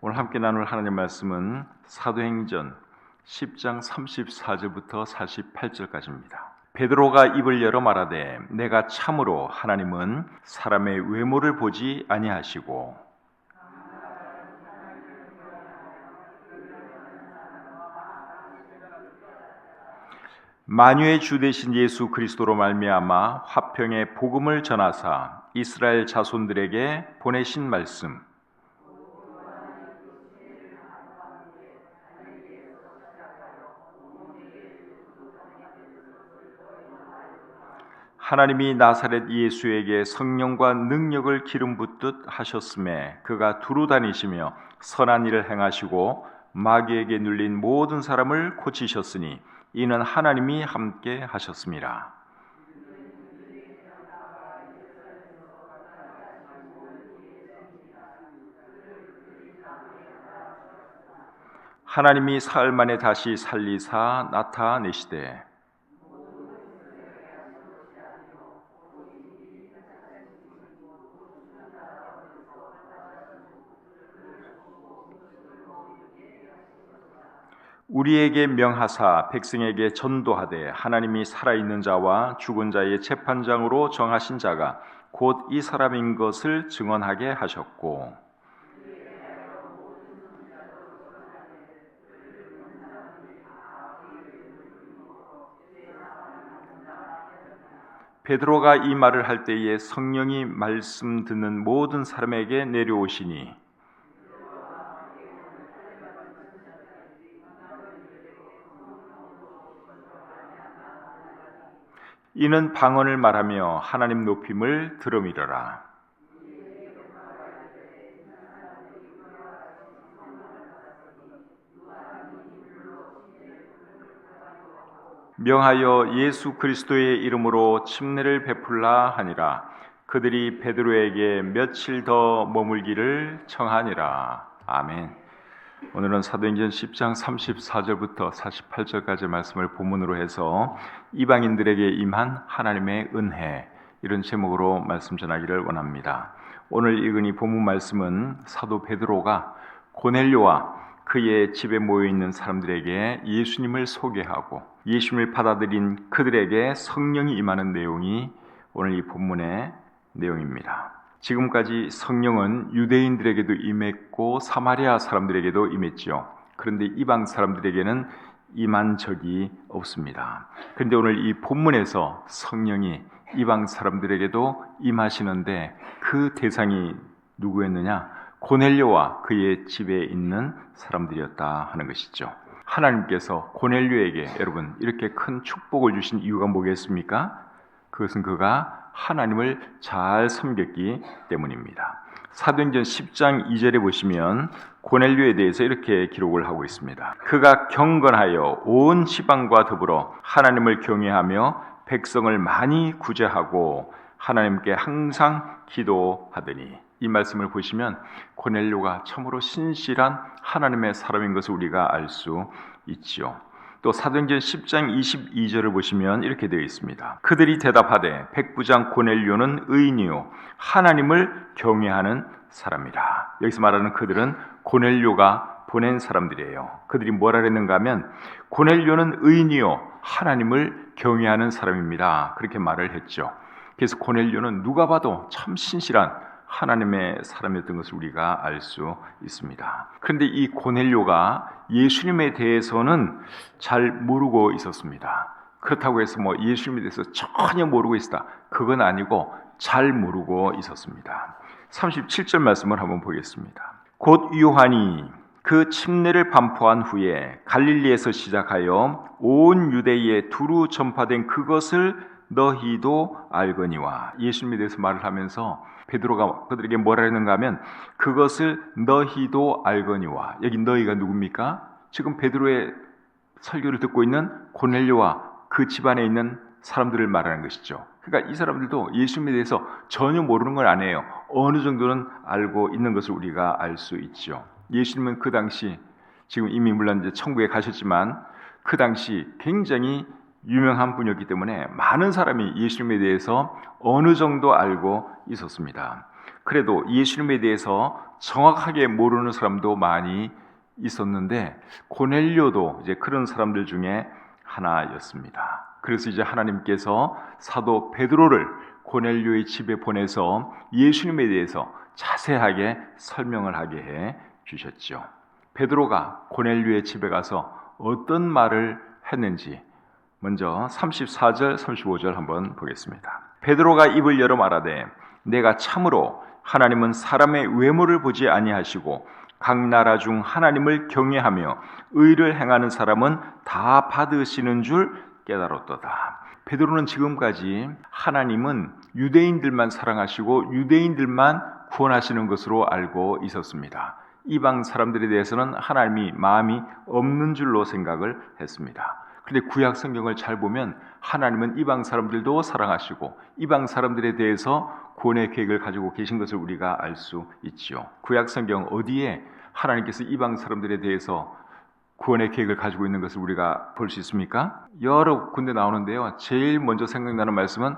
오늘 함께 나눌 하나님의 말씀은 사도행전 10장 34절부터 48절까지입니다. 베드로가 입을 열어 말하되 내가 참으로 하나님은 사람의 외모를 보지 아니하시고 만유의 주 되신 예수 그리스도로 말미암아 화평의 복음을 전하사 이스라엘 자손들에게 보내신 말씀, 하나님이 나사렛 예수에게 성령과 능력을 기름 붓듯 하셨음에 그가 두루 다니시며 선한 일을 행하시고 마귀에게 눌린 모든 사람을 고치셨으니 이는 하나님이 함께 하셨습니다. 하나님이 사흘 만에 다시 살리사 나타내시되 우리에게 명하사 백성에게 전도하되 하나님이 살아있는 자와 죽은 자의 재판장으로 정하신 자가 곧 이 사람인 것을 증언하게 하셨고 베드로가 이 말을 할 때에 성령이 말씀 듣는 모든 사람에게 내려오시니 이는 방언을 말하며 하나님 높임을 들음이러라. 명하여 예수 그리스도의 이름으로 침례를 베풀라 하니라. 그들이 베드로에게 며칠 더 머물기를 청하니라. 아멘. 오늘은 사도행전 10장 34절부터 48절까지 말씀을 본문으로 해서 이방인들에게 임한 하나님의 은혜, 이런 제목으로 말씀 전하기를 원합니다. 오늘 읽은 이 본문 말씀은 사도 베드로가 고넬료와 그의 집에 모여있는 사람들에게 예수님을 소개하고 예수님을 받아들인 그들에게 성령이 임하는 내용이 오늘 이 본문의 내용입니다. 지금까지 성령은 유대인들에게도 임했고 사마리아 사람들에게도 임했죠. 그런데 이방 사람들에게는 임한 적이 없습니다. 그런데 오늘 이 본문에서 성령이 이방 사람들에게도 임하시는데 그 대상이 누구였느냐? 고넬료와 그의 집에 있는 사람들이었다 하는 것이죠. 하나님께서 고넬료에게 여러분 이렇게 큰 축복을 주신 이유가 뭐겠습니까? 그것은 그가 하나님을 잘 섬겼기 때문입니다. 사도행전 10장 2절에 보시면 고넬료에 대해서 이렇게 기록을 하고 있습니다. 그가 경건하여 온 지방과 더불어 하나님을 경외하며 백성을 많이 구제하고 하나님께 항상 기도하더니, 이 말씀을 보시면 고넬료가 참으로 신실한 하나님의 사람인 것을 우리가 알 수 있지요. 또 사도행전 10장 22절을 보시면 이렇게 되어 있습니다. 그들이 대답하되 백부장 고넬료는 의인이요 하나님을 경외하는 사람이라. 여기서 말하는 그들은 고넬료가 보낸 사람들이에요. 그들이 뭐라 그랬는가 하면 고넬료는 의인이요 하나님을 경외하는 사람입니다. 그렇게 말을 했죠. 그래서 고넬료는 누가 봐도 참 신실한 하나님의 사람이었던 것을 우리가 알 수 있습니다. 그런데 이 고넬료가 예수님에 대해서는 잘 모르고 있었습니다. 그렇다고 해서 예수님에 대해서 전혀 모르고 있었다, 그건 아니고 잘 모르고 있었습니다. 37절 말씀을 한번 보겠습니다. 곧 요한이 그 침례를 반포한 후에 갈릴리에서 시작하여 온 유대에 두루 전파된 그것을 너희도 알거니와. 예수님에 대해서 말을 하면서 베드로가 그들에게 뭐라 했는가 하면 그것을 너희도 알거니와. 여기 너희가 누굽니까? 지금 베드로의 설교를 듣고 있는 고넬료와 그 집안에 있는 사람들을 말하는 것이죠. 그러니까 이 사람들도 예수님에 대해서 전혀 모르는 건 아니에요. 어느 정도는 알고 있는 것을 우리가 알 수 있죠. 예수님은 그 당시, 지금 이미 물론 이제 천국에 가셨지만 그 당시 굉장히 유명한 분이었기 때문에 많은 사람이 예수님에 대해서 어느 정도 알고 있었습니다. 그래도 예수님에 대해서 정확하게 모르는 사람도 많이 있었는데 고넬료도 이제 그런 사람들 중에 하나였습니다. 그래서 이제 하나님께서 사도 베드로를 고넬료의 집에 보내서 예수님에 대해서 자세하게 설명을 하게 해 주셨죠. 베드로가 고넬료의 집에 가서 어떤 말을 했는지 먼저 34절, 35절 한번 보겠습니다. 베드로가 입을 열어 말하되 내가 참으로 하나님은 사람의 외모를 보지 아니하시고 각 나라 중 하나님을 경외하며 의를 행하는 사람은 다 받으시는 줄 깨달았도다. 베드로는 지금까지 하나님은 유대인들만 사랑하시고 유대인들만 구원하시는 것으로 알고 있었습니다. 이방 사람들에 대해서는 하나님이 마음이 없는 줄로 생각을 했습니다. 그런데 구약 성경을 잘 보면 하나님은 이방 사람들도 사랑하시고 이방 사람들에 대해서 구원의 계획을 가지고 계신 것을 우리가 알 수 있지요. 구약 성경 어디에 하나님께서 이방 사람들에 대해서 구원의 계획을 가지고 있는 것을 우리가 볼 수 있습니까? 여러 군데 나오는데요. 제일 먼저 생각나는 말씀은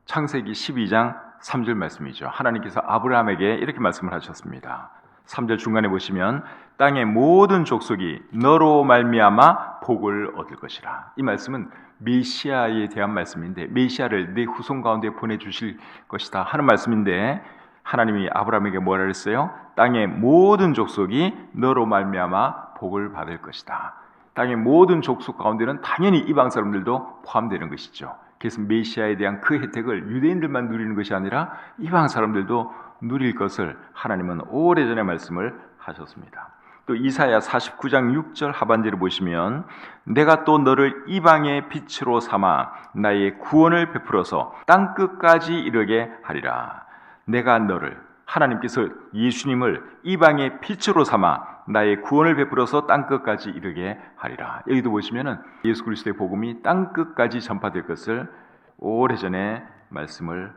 창세기 12장 3절 말씀이죠. 하나님께서 아브라함에게 이렇게 말씀을 하셨습니다. 3절 중간에 보시면 땅의 모든 족속이 너로 말미암아 복을 얻을 것이라. 이 말씀은 메시아에 대한 말씀인데 메시아를 내 후손 가운데 보내주실 것이다 하는 말씀인데 하나님이 아브라함에게 뭐라 그랬어요? 땅의 모든 족속이 너로 말미암아 복을 받을 것이다. 땅의 모든 족속 가운데는 당연히 이방 사람들도 포함되는 것이죠. 그래서 메시아에 대한 그 혜택을 유대인들만 누리는 것이 아니라 이방 사람들도 누릴 것을 하나님은 오래전에 말씀을 하셨습니다. 또 이사야 49장 6절 하반절을 보시면 내가 또 너를 이방의 빛으로 삼아 나의 구원을 베풀어서 땅끝까지 이르게 하리라. 내가 너를, 하나님께서 예수님을 이방의 빛으로 삼아 나의 구원을 베풀어서 땅끝까지 이르게 하리라. 여기도 보시면은 예수 그리스도의 복음이 땅끝까지 전파될 것을 오래전에 말씀을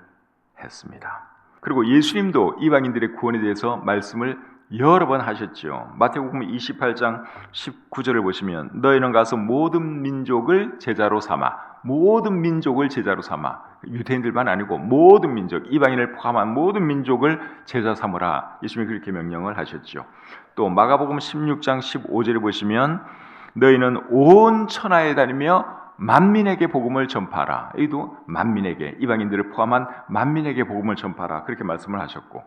했습니다. 그리고 예수님도 이방인들의 구원에 대해서 말씀을 여러 번 하셨죠. 마태복음 28장 19절을 보시면 너희는 가서 모든 민족을 제자로 삼아, 모든 민족을 제자로 삼아, 유대인들만 아니고 모든 민족, 이방인을 포함한 모든 민족을 제자 삼으라. 예수님이 그렇게 명령을 하셨죠. 또 마가복음 16장 15절을 보시면 너희는 온 천하에 다니며 만민에게 복음을 전파하라. 여기도 만민에게, 이방인들을 포함한 만민에게 복음을 전파하라. 그렇게 말씀을 하셨고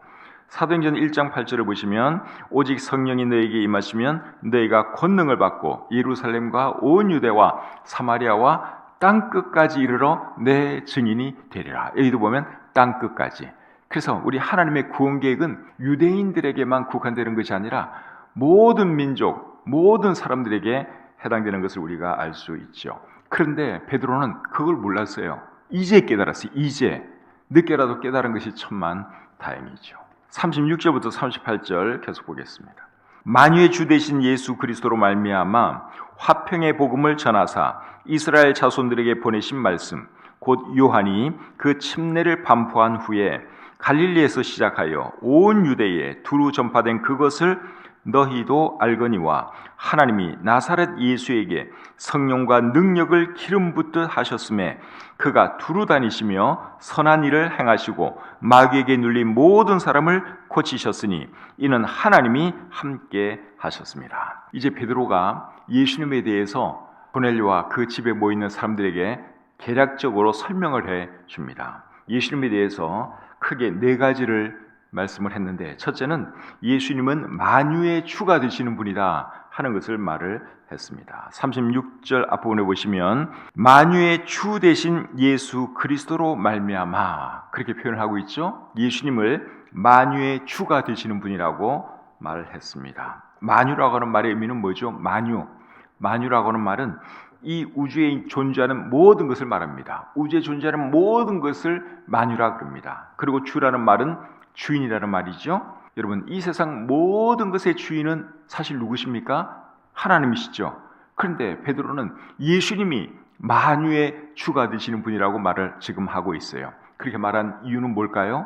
사도행전 1장 8절을 보시면 오직 성령이 너에게 임하시면 너희가 권능을 받고 예루살렘과 온 유대와 사마리아와 땅끝까지 이르러 내 증인이 되리라. 여기도 보면 땅끝까지. 그래서 우리 하나님의 구원 계획은 유대인들에게만 국한되는 것이 아니라 모든 민족, 모든 사람들에게 해당되는 것을 우리가 알 수 있죠. 그런데 베드로는 그걸 몰랐어요. 이제 깨달았어요. 이제. 늦게라도 깨달은 것이 천만 다행이죠. 36절부터 38절 계속 보겠습니다. 만유의 주 되신 예수 그리스도로 말미암아 화평의 복음을 전하사 이스라엘 자손들에게 보내신 말씀 곧 요한이 그 침례를 반포한 후에 갈릴리에서 시작하여 온 유대에 두루 전파된 그것을 너희도 알거니와 하나님이 나사렛 예수에게 성령과 능력을 기름 붓듯 하셨음에 그가 두루 다니시며 선한 일을 행하시고 마귀에게 눌린 모든 사람을 고치셨으니 이는 하나님이 함께 하셨습니다. 이제 베드로가 예수님에 대해서 고넬료와 그 집에 모이는 사람들에게 개략적으로 설명을 해 줍니다. 예수님에 대해서 크게 네 가지를 말씀을 했는데 첫째는 예수님은 만유의 주가 되시는 분이다 하는 것을 말을 했습니다. 36절 앞부분에 보시면 만유의 주 되신 예수 그리스도로 말미암아 그렇게 표현을 하고 있죠. 예수님을 만유의 주가 되시는 분이라고 말을 했습니다. 만유라고 하는 말의 의미는 뭐죠? 만유라고 하는 말은 이 우주에 존재하는 모든 것을 말합니다. 우주에 존재하는 모든 것을 만유라 그럽니다. 그리고 주라는 말은 주인이라는 말이죠. 여러분, 이 세상 모든 것의 주인은 사실 누구십니까? 하나님이시죠. 그런데 베드로는 예수님이 만유의 주가 되시는 분이라고 말을 지금 하고 있어요. 그렇게 말한 이유는 뭘까요?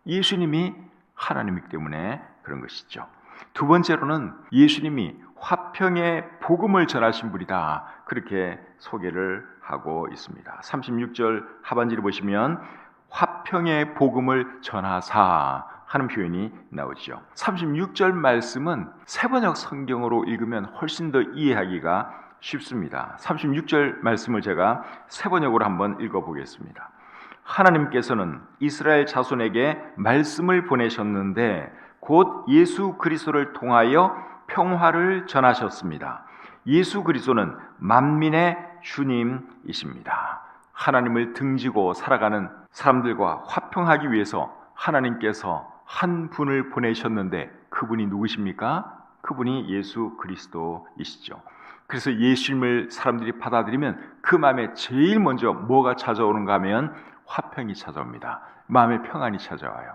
예수님이 하나님이기 때문에 그런 것이죠. 두 번째로는 예수님이 화평의 복음을 전하신 분이다. 그렇게 소개를 하고 있습니다. 36절 하반절을 보시면 화평의 복음을 전하사 하는 표현이 나오죠. 36절 말씀은 세번역 성경으로 읽으면 훨씬 더 이해하기가 쉽습니다. 36절 말씀을 제가 세번역으로 한번 읽어보겠습니다. 하나님께서는 이스라엘 자손에게 말씀을 보내셨는데 곧 예수 그리스도를 통하여 평화를 전하셨습니다. 예수 그리스도는 만민의 주님이십니다. 하나님을 등지고 살아가는 사람들과 화평하기 위해서 하나님께서 한 분을 보내셨는데 그분이 누구십니까? 그분이 예수 그리스도이시죠. 그래서 예수님을 사람들이 받아들이면 그 마음에 제일 먼저 뭐가 찾아오는가 하면 화평이 찾아옵니다. 마음의 평안이 찾아와요.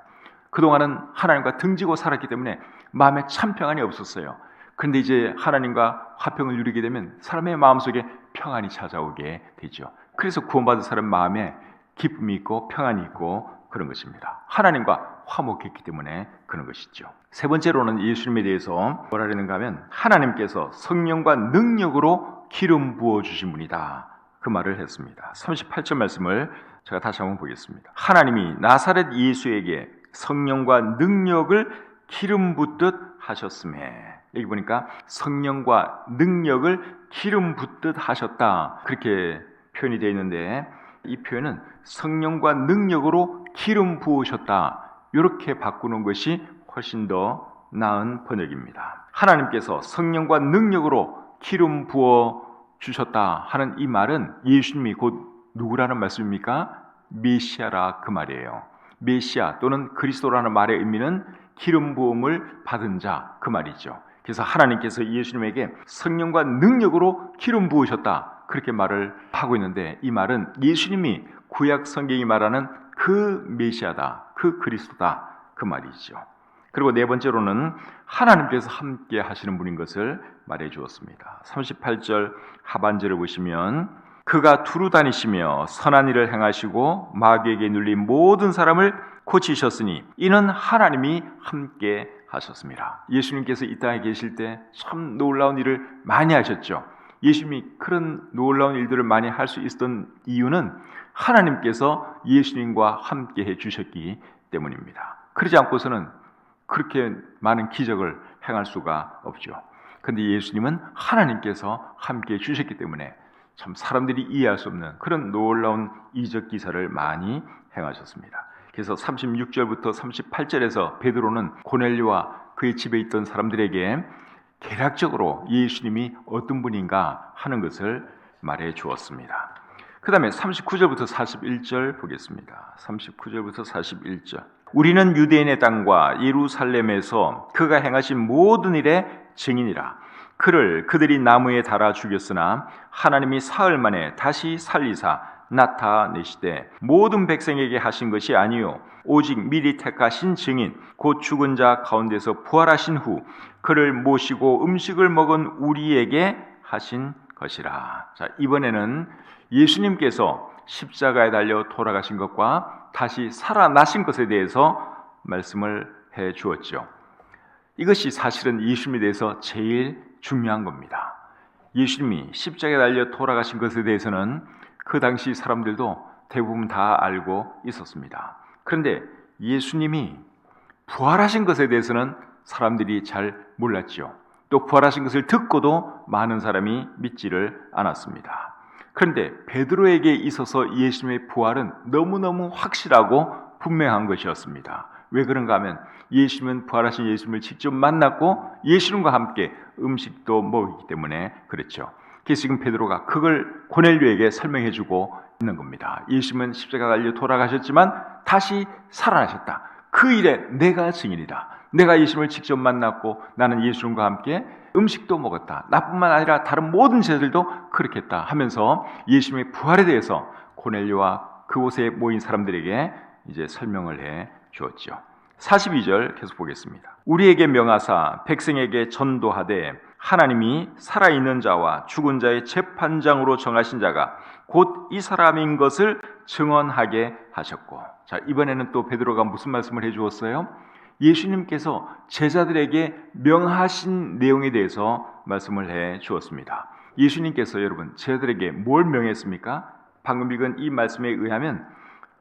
그동안은 하나님과 등지고 살았기 때문에 마음에 참 평안이 없었어요. 그런데 이제 하나님과 화평을 누리게 되면 사람의 마음속에 평안이 찾아오게 되죠. 그래서 구원받은 사람 마음에 기쁨이 있고 평안이 있고 그런 것입니다. 하나님과 화목했기 때문에 그런 것이죠. 세 번째로는 예수님에 대해서 뭐라 그러는가 하면 하나님께서 성령과 능력으로 기름 부어주신 분이다. 그 말을 했습니다. 38절 말씀을 제가 다시 한번 보겠습니다. 하나님이 나사렛 예수에게 성령과 능력을 기름 붓듯 하셨음에, 여기 보니까 성령과 능력을 기름 붓듯 하셨다 그렇게 표현이 되어 있는데, 이 표현은 성령과 능력으로 기름 부으셨다 이렇게 바꾸는 것이 훨씬 더 나은 번역입니다. 하나님께서 성령과 능력으로 기름 부어 주셨다 하는 이 말은 예수님이 곧 누구라는 말씀입니까? 메시아라 그 말이에요. 메시아 또는 그리스도라는 말의 의미는 기름 부음을 받은 자 그 말이죠. 그래서 하나님께서 예수님에게 성령과 능력으로 기름 부으셨다 그렇게 말을 하고 있는데, 이 말은 예수님이 구약 성경이 말하는 그 메시아다, 그 그리스도다 그 말이죠. 그리고 네 번째로는 하나님께서 함께 하시는 분인 것을 말해 주었습니다. 38절 하반절을 보시면 그가 두루 다니시며 선한 일을 행하시고 마귀에게 눌린 모든 사람을 고치셨으니 이는 하나님이 함께 하셨습니다. 예수님께서 이 땅에 계실 때 참 놀라운 일을 많이 하셨죠. 예수님이 그런 놀라운 일들을 많이 할 수 있었던 이유는 하나님께서 예수님과 함께 해주셨기 때문입니다. 그러지 않고서는 그렇게 많은 기적을 행할 수가 없죠. 그런데 예수님은 하나님께서 함께 해주셨기 때문에 참 사람들이 이해할 수 없는 그런 놀라운 이적 기사를 많이 행하셨습니다. 그래서 36절부터 38절에서 베드로는 고넬료와 그의 집에 있던 사람들에게 개략적으로 예수님이 어떤 분인가 하는 것을 말해 주었습니다. 그 다음에 39절부터 41절 보겠습니다. 39절부터 41절. 우리는 유대인의 땅과 예루살렘에서 그가 행하신 모든 일의 증인이라. 그를 그들이 나무에 달아 죽였으나 하나님이 사흘 만에 다시 살리사 나타내시되 모든 백성에게 하신 것이 아니요 오직 미리 택하신 증인 곧 죽은 자 가운데서 부활하신 후 그를 모시고 음식을 먹은 우리에게 하신 것이라. 자, 이번에는 예수님께서 십자가에 달려 돌아가신 것과 다시 살아나신 것에 대해서 말씀을 해 주었죠. 이것이 사실은 예수님에 대해서 제일 중요한 겁니다. 예수님이 십자가에 달려 돌아가신 것에 대해서는 그 당시 사람들도 대부분 다 알고 있었습니다. 그런데 예수님이 부활하신 것에 대해서는 사람들이 잘 몰랐죠. 또 부활하신 것을 듣고도 많은 사람이 믿지를 않았습니다. 그런데 베드로에게 있어서 예수님의 부활은 너무너무 확실하고 분명한 것이었습니다. 왜 그런가 하면 예수님은 부활하신 예수님을 직접 만났고 예수님과 함께 음식도 먹었기 때문에 그렇죠. 그래서 지금 베드로가 그걸 고넬료에게 설명해 주고 있는 겁니다. 예수님은 십자가 달려 돌아가셨지만 다시 살아나셨다. 그 일에 내가 증인이다. 내가 예수님을 직접 만났고 나는 예수님과 함께 음식도 먹었다. 나뿐만 아니라 다른 모든 제자들도 그렇게 했다 하면서 예수님의 부활에 대해서 고넬료와 그곳에 모인 사람들에게 이제 설명을 해 주었죠. 42절 계속 보겠습니다. 우리에게 명하사 백성에게 전도하되 하나님이 살아있는 자와 죽은 자의 재판장으로 정하신 자가 곧 이 사람인 것을 증언하게 하셨고, 자, 이번에는 또 베드로가 무슨 말씀을 해 주었어요? 예수님께서 제자들에게 명하신 내용에 대해서 말씀을 해 주었습니다. 예수님께서 여러분 제자들에게 뭘 명했습니까? 방금 읽은 이 말씀에 의하면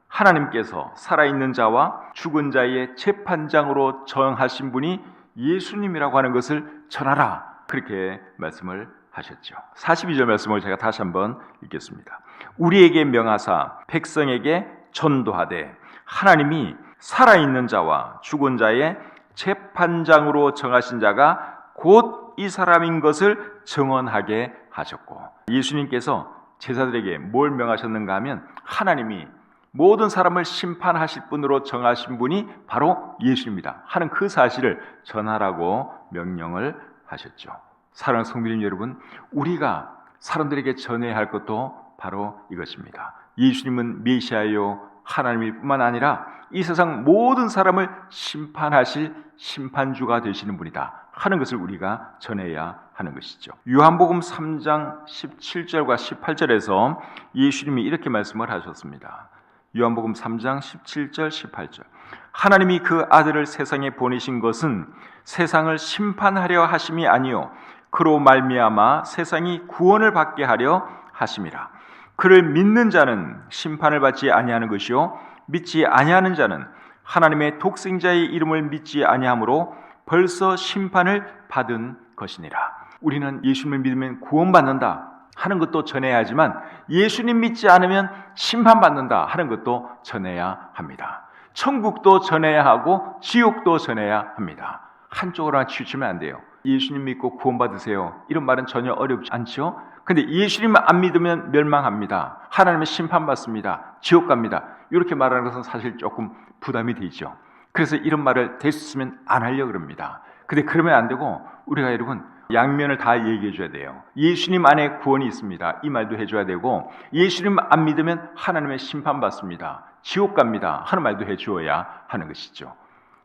하나님께서 살아있는 자와 죽은 자의 재판장으로 정하신 분이 예수님이라고 하는 것을 전하라, 그렇게 말씀을 하셨죠. 42절 말씀을 제가 다시 한번 읽겠습니다. 우리에게 명하사 백성에게 전도하되 하나님이 살아있는 자와 죽은 자의 재판장으로 정하신 자가 곧 이 사람인 것을 증언하게 하셨고, 예수님께서 제자들에게 뭘 명하셨는가 하면 하나님이 모든 사람을 심판하실 분으로 정하신 분이 바로 예수입니다 하는 그 사실을 전하라고 명령을 하셨죠. 사랑하는 성도님 여러분, 우리가 사람들에게 전해야 할 것도 바로 이것입니다. 예수님은 메시아요 하나님일 뿐만 아니라 이 세상 모든 사람을 심판하실 심판주가 되시는 분이다 하는 것을 우리가 전해야 하는 것이죠. 요한복음 3장 17절과 18절에서 예수님이 이렇게 말씀을 하셨습니다. 요한복음 3장 17절 18절. 하나님이 그 아들을 세상에 보내신 것은 세상을 심판하려 하심이 아니요 그로 말미암아 세상이 구원을 받게 하려 하심이라. 그를 믿는 자는 심판을 받지 아니하는 것이요 믿지 아니하는 자는 하나님의 독생자의 이름을 믿지 아니하므로 벌써 심판을 받은 것이니라. 우리는 예수님을 믿으면 구원받는다 하는 것도 전해야 하지만 예수님 믿지 않으면 심판받는다 하는 것도 전해야 합니다. 천국도 전해야 하고 지옥도 전해야 합니다. 한쪽으로만 치우치면 안 돼요. 예수님 믿고 구원받으세요, 이런 말은 전혀 어렵지 않죠. 근데 예수님 안 믿으면 멸망합니다, 하나님의 심판받습니다, 지옥 갑니다, 이렇게 말하는 것은 사실 조금 부담이 되죠. 그래서 이런 말을 될 수 있으면 안 하려고 합니다. 근데 그러면 안 되고 우리가 여러분 양면을 다 얘기해 줘야 돼요. 예수님 안에 구원이 있습니다, 이 말도 해줘야 되고, 예수님 안 믿으면 하나님의 심판받습니다, 지옥 갑니다 하는 말도 해주어야 하는 것이죠.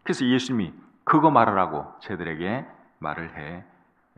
그래서 예수님이 그거 말하라고 저희들에게 말을 해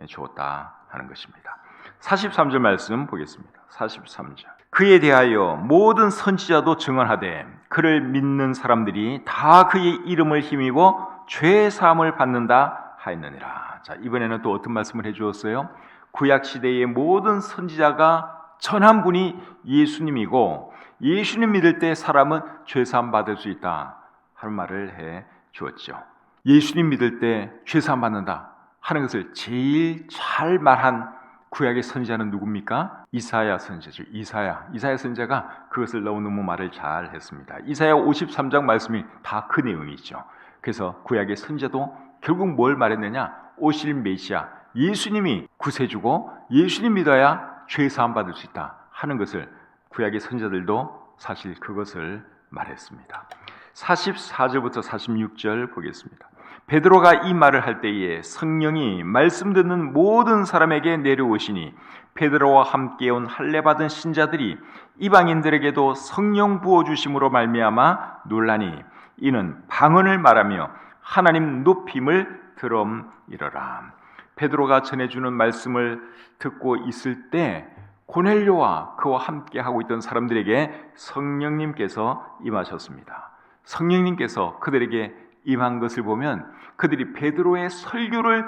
주었다 하는 것입니다. 43절 말씀 보겠습니다. 43절. 그에 대하여 모든 선지자도 증언하되 그를 믿는 사람들이 다 그의 이름을 힘입어 죄 사함을 받는다 하였느니라. 자, 이번에는 또 어떤 말씀을 해주었어요? 구약 시대의 모든 선지자가 전한 분이 예수님이고, 예수님 믿을 때 사람은 죄 사함 받을 수 있다 하는 말을 해 주었죠. 예수님 믿을 때 죄 사함 받는다 하는 것을 제일 잘 말한 구약의 선지자는 누굽니까? 이사야 선지자죠. 이사야 선지자가 그것을 너무너무 말을 잘 했습니다. 이사야 53장 말씀이 다 그 내용이죠. 그래서 구약의 선지자도 결국 뭘 말했느냐? 오실 메시아 예수님이 구세주고 예수님 믿어야 죄 사함 받을 수 있다 하는 것을 구약의 선지자들도 사실 그것을 말했습니다. 44절부터 46절 보겠습니다. 베드로가 이 말을 할 때에 성령이 말씀 듣는 모든 사람에게 내려오시니 베드로와 함께 온 할례 받은 신자들이 이방인들에게도 성령 부어 주심으로 말미암아 놀라니 이는 방언을 말하며 하나님 높임을 들음이러라. 베드로가 전해주는 말씀을 듣고 있을 때 고넬료와 그와 함께 하고 있던 사람들에게 성령님께서 임하셨습니다. 성령님께서 그들에게 임한 것을 보면 그들이 베드로의 설교를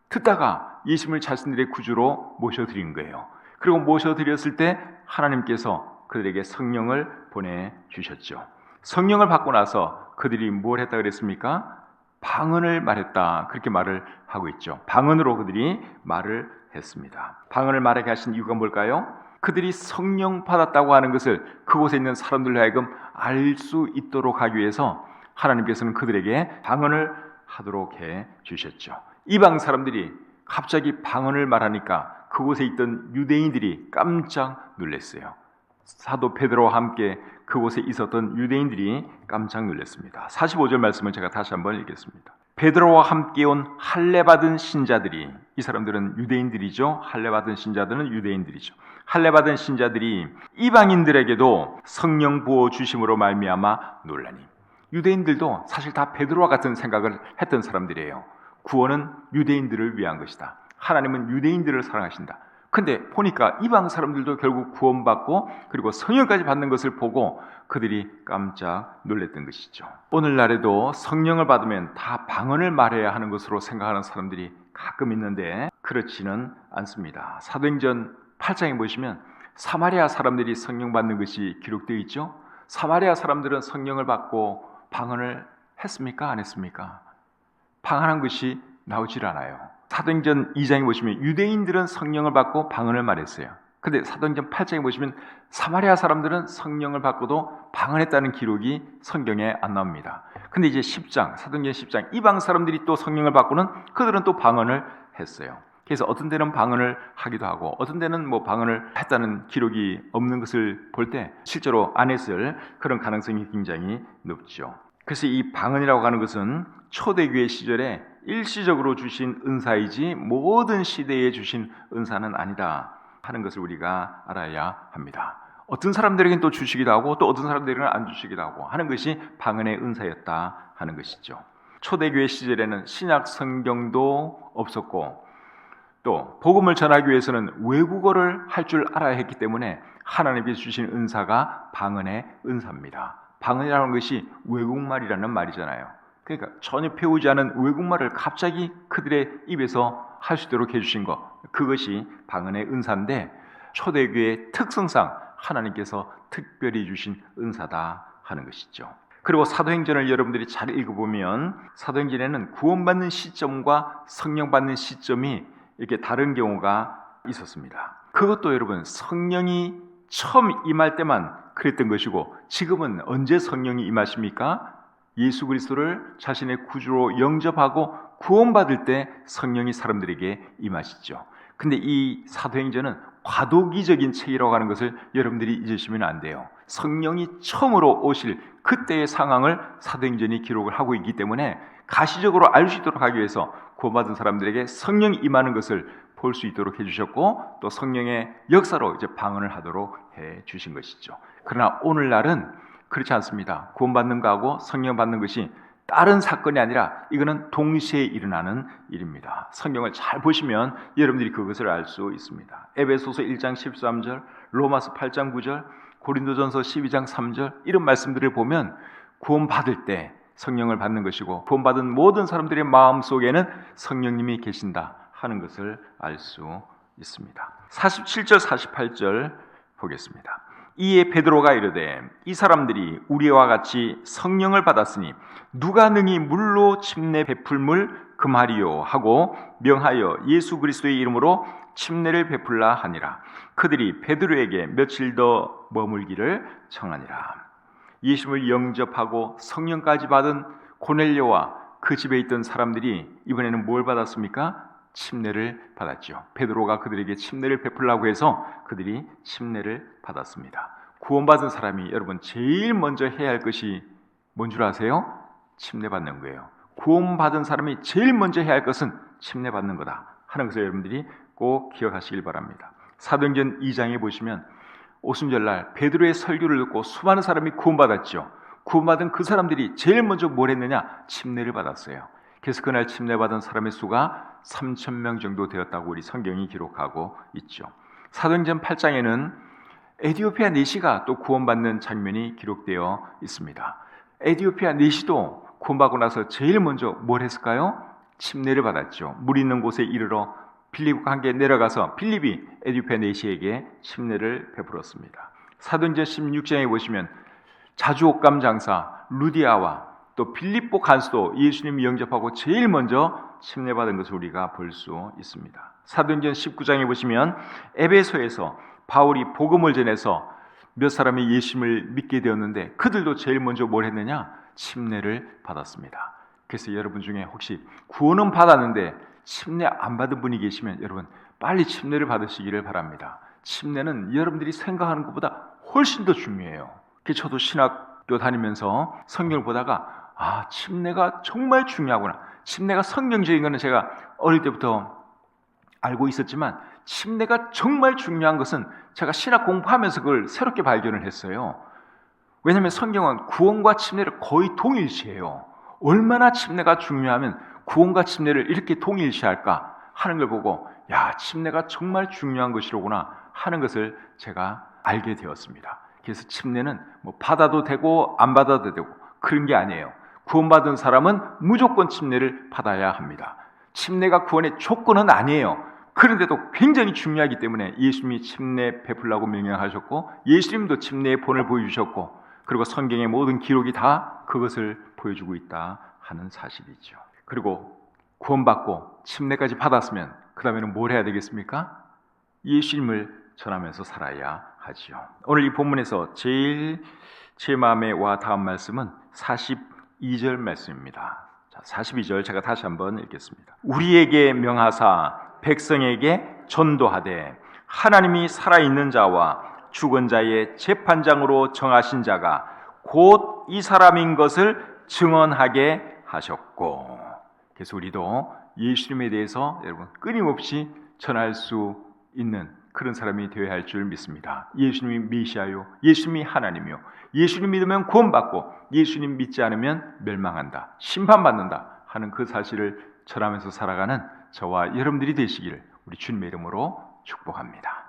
듣다가 예수님을 자신들의 구주로 모셔드린 거예요. 그리고 모셔드렸을 때 하나님께서 그들에게 성령을 보내주셨죠. 성령을 받고 나서 그들이 뭘 했다 그랬습니까? 방언을 말했다, 그렇게 말을 하고 있죠. 방언으로 그들이 말을 했습니다. 방언을 말하게 하신 이유가 뭘까요? 그들이 성령 받았다고 하는 것을 그곳에 있는 사람들로 하여금 알 수 있도록 하기 위해서 하나님께서는 그들에게 방언을 하도록 해 주셨죠. 이방 사람들이 갑자기 방언을 말하니까 그곳에 있던 유대인들이 깜짝 놀랐어요. 사도 베드로와 함께 그곳에 있었던 유대인들이 깜짝 놀랐습니다. 45절 말씀을 제가 다시 한번 읽겠습니다. 베드로와 함께 온 할례 받은 신자들이, 이 사람들은 유대인들이죠. 할례 받은 신자들은 유대인들이죠. 할례 받은 신자들이 이방인들에게도 성령 부어 주심으로 말미암아 놀라니, 유대인들도 사실 다 베드로와 같은 생각을 했던 사람들이에요. 구원은 유대인들을 위한 것이다, 하나님은 유대인들을 사랑하신다. 근데 보니까 이방 사람들도 결국 구원받고 그리고 성령까지 받는 것을 보고 그들이 깜짝 놀랐던 것이죠. 오늘날에도 성령을 받으면 다 방언을 말해야 하는 것으로 생각하는 사람들이 가끔 있는데 그렇지는 않습니다. 사도행전 8장에 보시면 사마리아 사람들이 성령 받는 것이 기록되어 있죠. 사마리아 사람들은 성령을 받고 방언을 했습니까? 안 했습니까? 방언한 것이 나오질 않아요. 사도행전 2장에 보시면 유대인들은 성령을 받고 방언을 말했어요. 근데 사도행전 8장에 보시면 사마리아 사람들은 성령을 받고도 방언했다는 기록이 성경에 안 나옵니다. 근데 이제 10장, 사도행전 10장, 이방 사람들이 또 성령을 받고는 그들은 또 방언을 했어요. 그래서 어떤 데는 방언을 하기도 하고 어떤 데는 뭐 방언을 했다는 기록이 없는 것을 볼 때 실제로 안 했을 그런 가능성이 굉장히 높죠. 그래서 이 방언이라고 하는 것은 초대교회 시절에 일시적으로 주신 은사이지 모든 시대에 주신 은사는 아니다 하는 것을 우리가 알아야 합니다. 어떤 사람들에게는 또 주시기도 하고 또 어떤 사람들에게는 안 주시기도 하고 하는 것이 방언의 은사였다 하는 것이죠. 초대교회 시절에는 신약 성경도 없었고 또 복음을 전하기 위해서는 외국어를 할 줄 알아야 했기 때문에 하나님께서 주신 은사가 방언의 은사입니다. 방언이라는 것이 외국말이라는 말이잖아요. 그러니까 전혀 배우지 않은 외국말을 갑자기 그들의 입에서 할 수 있도록 해주신 것, 그것이 방언의 은사인데 초대교회의 특성상 하나님께서 특별히 주신 은사다 하는 것이죠. 그리고 사도행전을 여러분들이 잘 읽어보면 사도행전에는 구원받는 시점과 성령 받는 시점이 이렇게 다른 경우가 있었습니다. 그것도 여러분 성령이 처음 임할 때만 그랬던 것이고 지금은 언제 성령이 임하십니까? 예수 그리스도를 자신의 구주로 영접하고 구원받을 때 성령이 사람들에게 임하시죠. 근데 이 사도행전은 과도기적인 책이라고 하는 것을 여러분들이 잊으시면 안 돼요. 성령이 처음으로 오실 그때의 상황을 사도행전이 기록을 하고 있기 때문에 가시적으로 알 수 있도록 하기 위해서 구원받은 사람들에게 성령이 임하는 것을 볼 수 있도록 해주셨고 또 성령의 역사로 이제 방언을 하도록 해주신 것이죠. 그러나 오늘날은 그렇지 않습니다. 구원받는 것하고 성령 받는 것이 다른 사건이 아니라 이거는 동시에 일어나는 일입니다. 성경을 잘 보시면 여러분들이 그것을 알 수 있습니다. 에베소서 1장 13절, 로마서 8장 9절, 고린도전서 12장 3절 이런 말씀들을 보면 구원받을 때 성령을 받는 것이고 구원받은 모든 사람들의 마음속에는 성령님이 계신다 하는 것을 알 수 있습니다. 47절 48절 보겠습니다. 이에 베드로가 이르되 이 사람들이 우리와 같이 성령을 받았으니 누가 능히 물로 침례 베풀물 금하리요 하고 명하여 예수 그리스도의 이름으로 침례를 베풀라 하니라. 그들이 베드로에게 며칠 더 머물기를 청하니라. 예수를 영접하고 성령까지 받은 고넬료와 그 집에 있던 사람들이 이번에는 뭘 받았습니까? 침례를 받았죠. 베드로가 그들에게 침례를 베풀라고 해서 그들이 침례를 받았습니다. 구원받은 사람이 여러분 제일 먼저 해야 할 것이 뭔 줄 아세요? 침례 받는 거예요. 구원받은 사람이 제일 먼저 해야 할 것은 침례 받는 거다 하는 것을 여러분들이 꼭 기억하시길 바랍니다. 사도행전 2장에 보시면 오순절날 베드로의 설교를 듣고 수많은 사람이 구원받았죠. 구원받은 그 사람들이 제일 먼저 뭘 했느냐? 침례를 받았어요. 그래서 그날 침례받은 사람의 수가 3,000명 정도 되었다고 우리 성경이 기록하고 있죠. 사도행전 8장에는 에디오피아 내시가 또 구원받는 장면이 기록되어 있습니다. 에디오피아 내시도 구원받고 나서 제일 먼저 뭘 했을까요? 침례를 받았죠. 물 있는 곳에 이르러 빌립과 함께 내려가서 빌립이 에디오피아 내시에게 침례를 베풀었습니다. 사도행전 16장에 보시면 자주옥감 장사 루디아와 또 빌립보 간수도 예수님이 영접하고 제일 먼저 침례받은 것을 우리가 볼 수 있습니다. 사도행전 19장에 보시면 에베소에서 바울이 복음을 전해서 몇 사람이 예수님을 믿게 되었는데 그들도 제일 먼저 뭘 했느냐? 침례를 받았습니다. 그래서 여러분 중에 혹시 구원은 받았는데 침례 안 받은 분이 계시면 여러분 빨리 침례를 받으시기를 바랍니다. 침례는 여러분들이 생각하는 것보다 훨씬 더 중요해요. 저도 신학교 다니면서 성경을 보다가 침례가 정말 중요하구나. 침례가 성경적인 것은 제가 어릴 때부터 알고 있었지만 침례가 정말 중요한 것은 제가 신학 공부하면서 그걸 새롭게 발견을 했어요. 왜냐하면 성경은 구원과 침례를 거의 동일시해요. 얼마나 침례가 중요하면 구원과 침례를 이렇게 동일시할까 하는 걸 보고 침례가 정말 중요한 것이로구나 하는 것을 제가 알게 되었습니다. 그래서 침례는 받아도 되고 안 받아도 되고 그런 게 아니에요. 구원받은 사람은 무조건 침례를 받아야 합니다. 침례가 구원의 조건은 아니에요. 그런데도 굉장히 중요하기 때문에 예수님이 침례 베풀라고 명령하셨고 예수님도 침례의 본을 보여주셨고 그리고 성경의 모든 기록이 다 그것을 보여주고 있다 하는 사실이죠. 그리고 구원받고 침례까지 받았으면 그 다음에는 뭘 해야 되겠습니까? 예수님을 전하면서 살아야 하지요. 오늘 이 본문에서 제일 제 마음에 와 닿은 말씀은 42절 말씀입니다. 자, 42절 제가 다시 한번 읽겠습니다. 우리에게 명하사 백성에게 전도하되 하나님이 살아있는 자와 죽은 자의 재판장으로 정하신 자가 곧 이 사람인 것을 증언하게 하셨고, 그래서 우리도 예수님에 대해서 여러분 끊임없이 전할 수 있는 그런 사람이 되어야 할 줄 믿습니다. 예수님이 메시아요, 예수님이 하나님이요, 예수님 믿으면 구원받고 예수님 믿지 않으면 멸망한다, 심판받는다 하는 그 사실을 전하면서 살아가는 저와 여러분들이 되시기를 우리 주님의 이름으로 축복합니다.